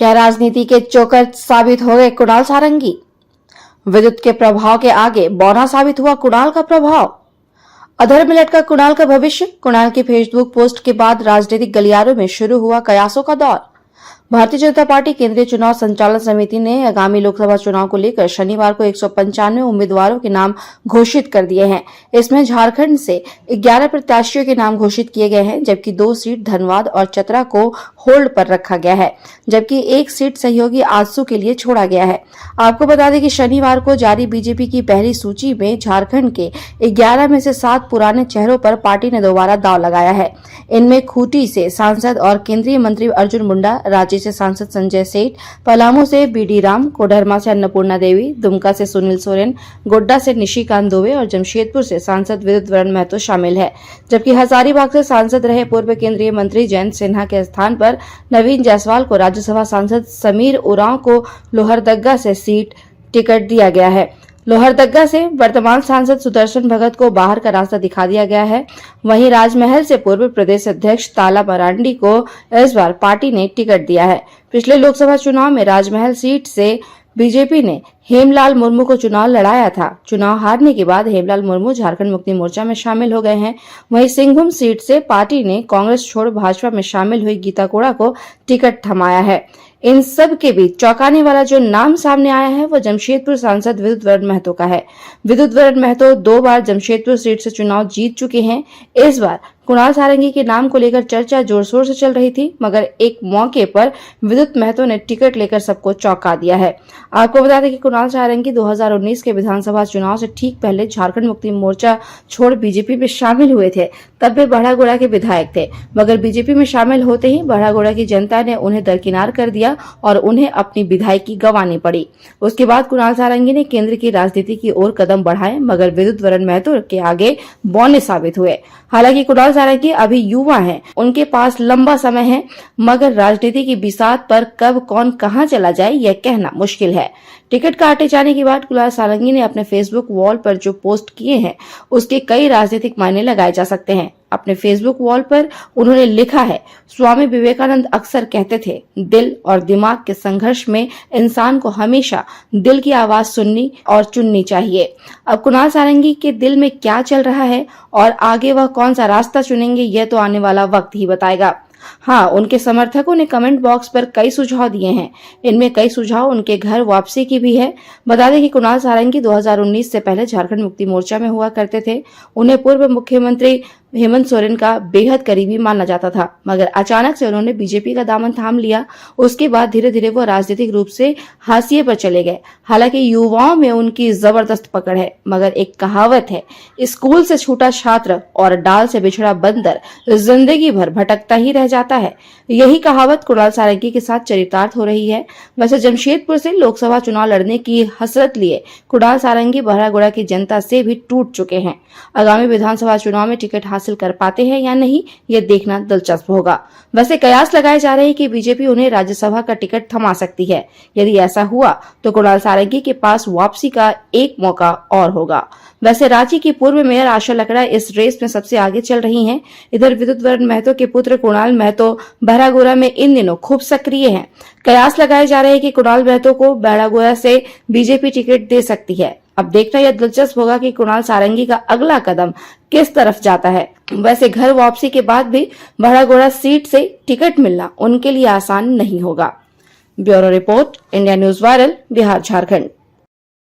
क्या राजनीति के चोकर साबित हो गए कुणाल सारंगी? विद्युत के प्रभाव के आगे बौना साबित हुआ कुणाल का प्रभाव। अधर में लटका कुणाल का भविष्य। कुणाल की फेसबुक पोस्ट के बाद राजनीतिक गलियारों में शुरू हुआ कयासों का दौर। भारतीय जनता पार्टी केंद्रीय चुनाव संचालन समिति ने आगामी लोकसभा चुनाव को लेकर शनिवार को 195 उम्मीदवारों के नाम घोषित कर दिए हैं। इसमें झारखंड से 11 प्रत्याशियों के नाम घोषित किए गए हैं, जबकि 2 सीट धनबाद और चतरा को होल्ड पर रखा गया है, जबकि 1 सीट सहयोगी आजसू के लिए छोड़ा गया है। आपको बता दें कि शनिवार को जारी बीजेपी की पहली सूची में झारखंड के 11 में से 7 पुराने चेहरों पर पार्टी ने दोबारा दांव लगाया है। इनमें खूंटी से सांसद और केंद्रीय मंत्री अर्जुन मुंडा, रांची से सांसद संजय सेठ, पलामू से बीडी राम, कोडरमा से अन्नपूर्णा देवी, दुमका से सुनील सोरेन, गोड्डा से निशिकांत दुबे और जमशेदपुर से सांसद विद्युत वरण महतो शामिल है। जबकि हजारीबाग से सांसद रहे पूर्व केंद्रीय मंत्री जयंत सिन्हा के स्थान पर नवीन जायसवाल को राज्यसभा सांसद समीर उरांव को लोहरदग्गा से सीट टिकट दिया गया है। लोहरदग्गा से वर्तमान सांसद सुदर्शन भगत को बाहर का रास्ता दिखा दिया गया है। वहीं राजमहल से पूर्व प्रदेश अध्यक्ष ताला मरांडी को इस बार पार्टी ने टिकट दिया है। पिछले लोकसभा चुनाव में राजमहल सीट से बीजेपी ने हेमलाल मुर्मू को चुनाव लड़ाया था। चुनाव हारने के बाद हेमलाल मुर्मू झारखंड मुक्ति मोर्चा में शामिल हो गए हैं। वहीं सिंहभूम सीट से पार्टी ने कांग्रेस छोड़ भाजपा में शामिल हुई गीता कोड़ा को टिकट थमाया है। इन सब के बीच चौंकाने वाला जो नाम सामने आया है वो जमशेदपुर सांसद विद्युत वरण महतो का है। विद्युत वरण महतो 2 बार जमशेदपुर सीट से चुनाव जीत चुके हैं। इस बार कुणाल सारंगी के नाम को लेकर चर्चा जोर शोर से चल रही थी, मगर एक मौके पर विद्युत महतो ने टिकट लेकर सबको चौंका दिया है। आपको बता दें कि कुणाल सारंगी 2019 के विधानसभा चुनाव से ठीक पहले झारखंड मुक्ति मोर्चा छोड़ बीजेपी में शामिल हुए थे। तब वे बड़ागोड़ा के विधायक थे, मगर बीजेपी में शामिल होते ही बड़ागोड़ा की जनता ने उन्हें दरकिनार कर दिया और उन्हें अपनी विधायकी गंवानी पड़ी। उसके बाद कुणाल सारंगी ने केंद्र की राजनीति की ओर कदम बढ़ाए, मगर विद्युत वरण महतो के आगे बौने साबित हुए। हालांकि कुणाल सारंगी अभी युवा हैं, उनके पास लंबा समय है, मगर राजनीति की बिसात पर कब कौन कहां चला जाए यह कहना मुश्किल है। टिकट काटे जाने के बाद कुणाल सारंगी ने अपने फेसबुक वॉल पर जो पोस्ट किए हैं उसके कई राजनीतिक मायने लगाए जा सकते हैं। अपने फेसबुक वॉल पर उन्होंने लिखा है, स्वामी विवेकानंद अक्सर कहते थे, दिल और दिमाग के संघर्ष में इंसान को हमेशा दिल की आवाज सुननी और चुननी चाहिए। अब कुणाल सारंगी के दिल में क्या चल रहा है और आगे वह कौन सा रास्ता चुनेंगे यह तो आने वाला वक्त ही बताएगा। हाँ, उनके समर्थकों ने कमेंट बॉक्स पर कई सुझाव दिए हैं। इनमें कई सुझाव उनके घर वापसी की भी है। बता दें कि कुणाल सारंगी 2019 से पहले झारखंड मुक्ति मोर्चा में हुआ करते थे। उन्हें पूर्व मुख्यमंत्री हेमंत सोरेन का बेहद करीबी माना जाता था, मगर अचानक से उन्होंने बीजेपी का दामन थाम लिया। उसके बाद धीरे धीरे वो राजनीतिक रूप से हाशिए पर चले गए। हालांकि युवाओं में उनकी जबरदस्त पकड़ है, मगर एक कहावत है, स्कूल से छूटा छात्र और डाल से बिछड़ा बंदर जिंदगी भर भटकता ही रह जाता है। यही कहावत कुणाल सारंगी के साथ चरितार्थ हो रही है। वैसे जमशेदपुर से लोकसभा चुनाव लड़ने की हसरत लिए कुणाल सारंगी बहरागोड़ा की जनता से भी टूट चुके हैं। आगामी विधानसभा चुनाव में टिकट हासिल कर पाते हैं या नहीं, यह देखना दिलचस्प होगा। वैसे कयास लगाए जा रहे हैं कि बीजेपी उन्हें राज्यसभा का टिकट थमा सकती है। यदि ऐसा हुआ तो कुणाल सारंगी के पास वापसी का एक मौका और होगा। वैसे रांची की पूर्व मेयर आशा लकड़ा इस रेस में सबसे आगे चल रही हैं। इधर विद्युत वरण महतो के पुत्र कुणाल महतो बहरागोड़ा में इन दिनों खूब सक्रिय हैं। कयास लगाए जा रहे हैं कि कुणाल महतो को बहरागोड़ा से बीजेपी टिकट दे सकती है। अब देखना यह दिलचस्प होगा कि कुणाल सारंगी का अगला कदम किस तरफ जाता है। वैसे घर वापसी के बाद भी बहरागोड़ा सीट से टिकट मिलना उनके लिए आसान नहीं होगा। Bureau report, India news viral, Bihar Jharkhand.